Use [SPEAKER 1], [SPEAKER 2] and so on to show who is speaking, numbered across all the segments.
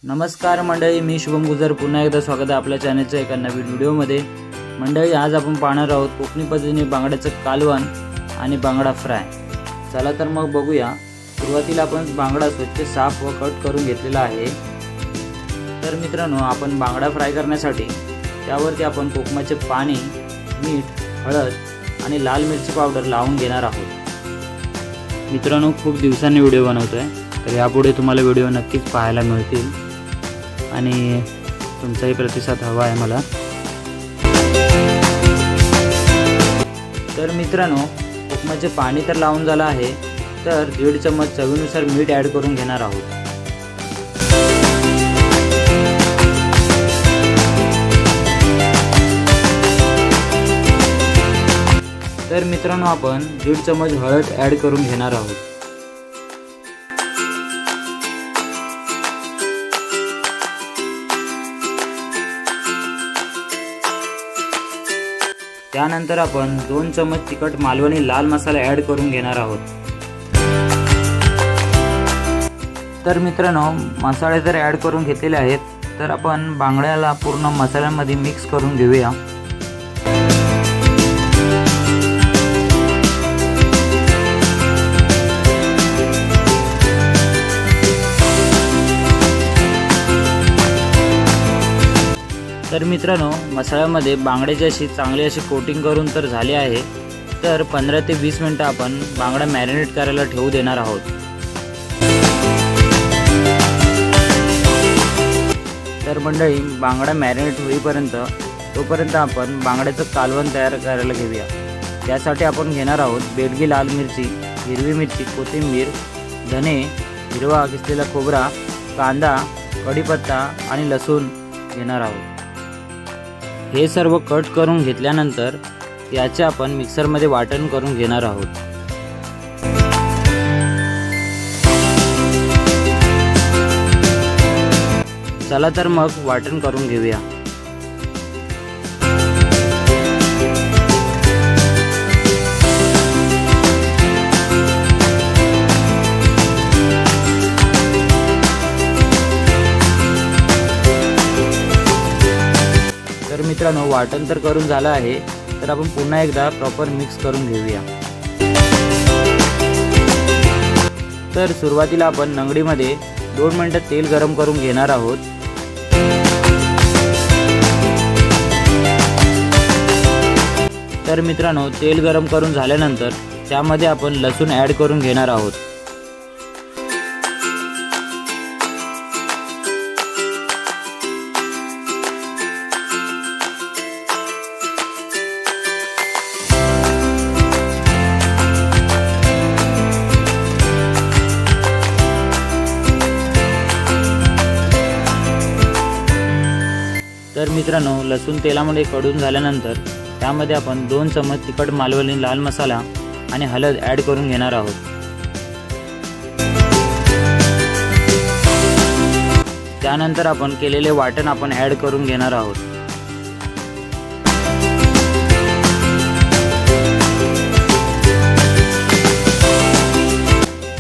[SPEAKER 1] नमस्कार मंडळी, मी शुभम गुजर पुन्हा एकदा स्वागत आहे आपल्या चॅनलच्या एका नवीन व्हिडिओमध्ये। मंडळी, आज आपण पाहणार आहोत कोकणी पद्धतीने बांगड्याचं कालवण आणि बांगडा फ्राय। चला तर मग बघूया। सुरुवातीला आपण बांगडा स्वच्छ साफ व कट करून घेतलेला आहे। तर मित्रांनो, आपण बांगडा फ्राय करण्यासाठी त्यावरती आपण कोकमाचे पाणी, मीठ, हळद आणि लाल मिरची पावडर लावून घेणार आहोत। मित्रांनो, खूप दिवसांनी व्हिडिओ बनवतोय, तर यापुढे तुम्हाला व्हिडिओ नक्कीच पाहायला मिळतील आणि तुमचाही प्रतिसाद हवा आहे मला। तर मित्रांनो, कोकमाचे पाणी तर लावून झालं आहे, तर 1.5 चम्मच चवीनुसार मीठ ॲड करून घेणार आहोत। तर मित्रांनो, आपण 1.5 चम्मच हळद ॲड करून घेणार आहोत। त्यानंतर आपण 2 चम्मच तिखट मालवणी लाल मसाला ॲड करून घेणार आहोत। तर मित्रांनो, मसाले जर ॲड करून घेतलेले आहेत, तर आपण बांगड्याला पूर्ण मसाल्यामध्ये मिक्स करून घेऊया। तर मित्रांनो, मसाल्यामध्ये बांगड्याची अशी चांगली अशी कोटिंग करून तर झाली आहे। तर 15 ते 20 मिनिटं आपण बांगडा मॅरिनेट करायला ठेवू देणार आहोत। तर मंडळी, बांगडा मॅरिनेट होईपर्यंत तोपर्यंत आपण बांगड्याचं कालवण तयार करायला घेऊया। त्यासाठी आपण घेणार आहोत बेडगी लाल मिरची, हिरवी मिरची, कोथिंबीर, धने, हिरवा किसलेला खोबरा, कांदा, कढीपत्ता आणि लसूण घेणार आहोत। हे सर्व कट करून घेतल्यानंतर याचे आपण मिक्सरमध्ये वाटण करून घेणार आहोत। चला तर मग वाटण करून घेऊया। तर मित्रांनो, वाटण तर करून झालं आहे, तर आपण पुन्हा एकदा प्रॉपर मिक्स करून घेऊया। तर सुरुवातीला आपण नंगडीमध्ये 2 मिनिटं तेल गरम करून घेणार आहोत। तर मित्रांनो, तेल गरम करून झाल्यानंतर त्यामध्ये आपण लसूण ॲड करून घेणार आहोत। तर मित्रांनो, लसूण तेलामध्ये कडून झाल्यानंतर त्यामध्ये आपण 2 चम्मच तिखट मालवणी लाल मसाला आणि हळद ॲड करून घेणार आहोत। त्यानंतर आपण केलेले वाटण आपण ॲड करून घेणार आहोत।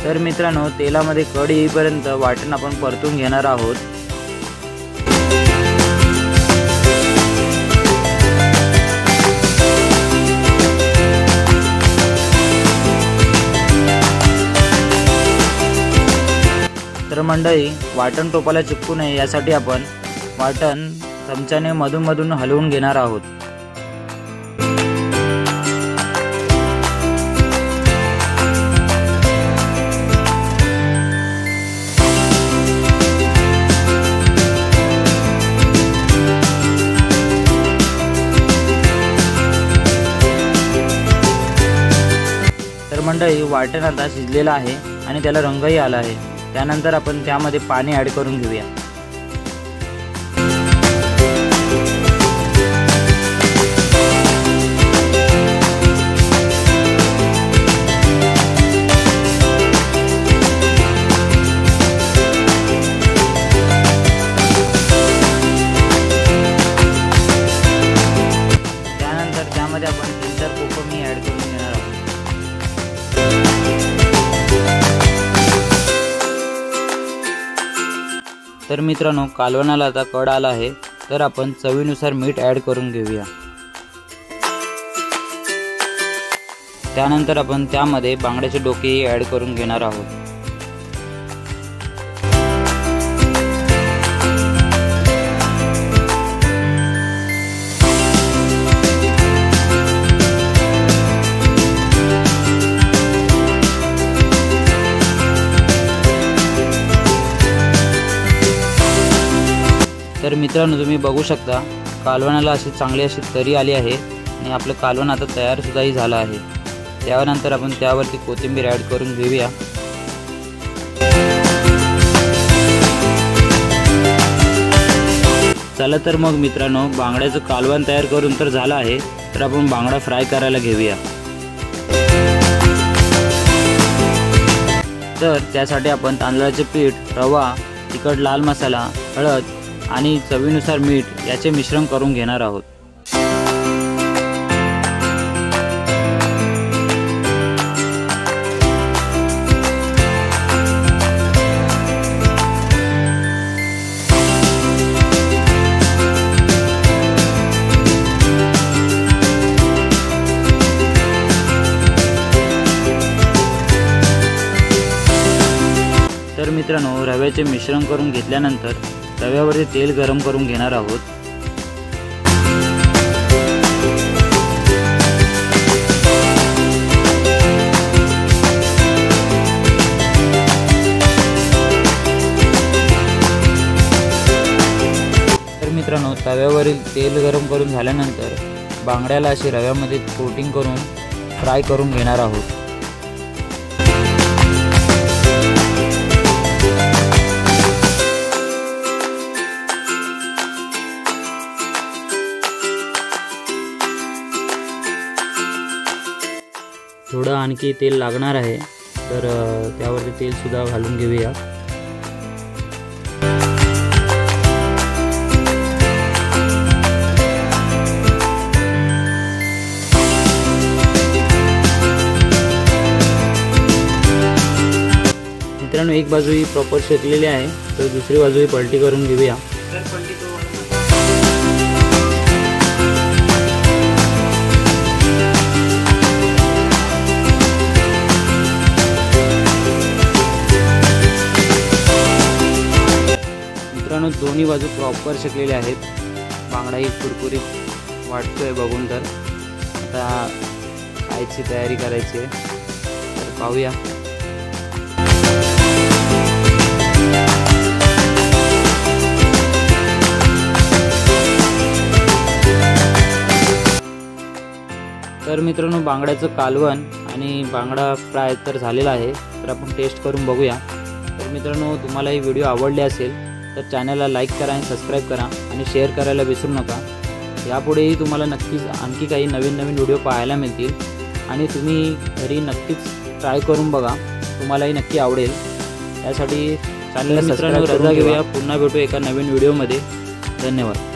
[SPEAKER 1] तर मित्रांनो, तेलामध्ये कढ येईपर्यंत वाटण आपण परतून घेणार आहोत। तर मंडळी, वाटण टोपाला चिपकू नये यासाठी आपण वाटण चमच्याने मधून हलवून घेणार आहोत। तर मंडळी, वाटण आता शिजलेलं आहे आणि त्याला रंगही आला आहे। त्यानंतर आपण त्यामध्ये पाणी ॲड करून घेऊया। त्यानंतर त्यामध्ये आपण 3-4 कोकमी ॲड करून घेणार आहोत। तर मित्रांनो, कालवणाला आता कड आला आहे, तर आपण चवीनुसार मीठ ॲड करून घेऊया। त्यानंतर आपण त्यामध्ये बांगड्याचे डोकेही ॲड करून घेणार आहोत। तर मित्रांनो, तुम्ही बघू शकता कालवणाला अशी चांगली अशी तरी आली आहे आणि आपलं कालवण आता तयार सुद्धाही झालं आहे। त्यानंतर आपण त्यावरती कोथिंबीर ॲड करून घेऊया। चला तर मग मित्रांनो, बांगड्याचं कालवण तयार करून तर झालं आहे, तर आपण बांगडा फ्राय करायला घेऊया। तर त्यासाठी आपण तांदळाचे पीठ, रवा, तिखट लाल मसाला, हळद आणि चवीनुसार मीठ याचे मिश्रण करून घेणार आहोत। तर मित्रांनो, रव्याचे मिश्रण करून घेतल्यानंतर तव्यावरती तेल गरम करून घेणार आहोत। तर मित्रांनो, तव्यावरील तेल गरम करून झाल्यानंतर बांगड्याला अशी रव्यामध्ये कोटिंग करून फ्राय करून घेणार आहोत। थोडं आणखी तेल लागणार आहे, तर त्यावरती तेल सुद्धा घालून घेऊया। मित्रांनो, एक बाजू ही प्रॉपर शेकलेली आहे, तर दुसरी बाजू ही पलटी करून घेऊया। मित्रांनो, दोन्ही बाजू प्रॉपर शेकलेले आहेत। बांगडाही कुरकुरीत वाटतोय बघून, तर आता खायची तयारी करायची आहे, तर पाहूया। तर मित्रांनो, बांगड्याचं कालवण आणि बांगडा फ्राय तर झालेला आहे, तर आपण टेस्ट करून बघूया। तर मित्रांनो, तुम्हाला ही व्हिडिओ आवडली असेल तर चॅनलला लाईक करा आणि सबस्क्राईब करा आणि शेअर करायला विसरू नका। यापुढेही तुम्हाला नक्कीच आणखी काही नवीन व्हिडिओ पाहायला मिळतील आणि तुम्ही घरी नक्कीच ट्राय करून बघा, तुम्हालाही नक्की आवडेल। यासाठी चॅनलला सबस्क्राईब करून घेऊया। पुन्हा भेटू एका नवीन व्हिडिओमध्ये। धन्यवाद।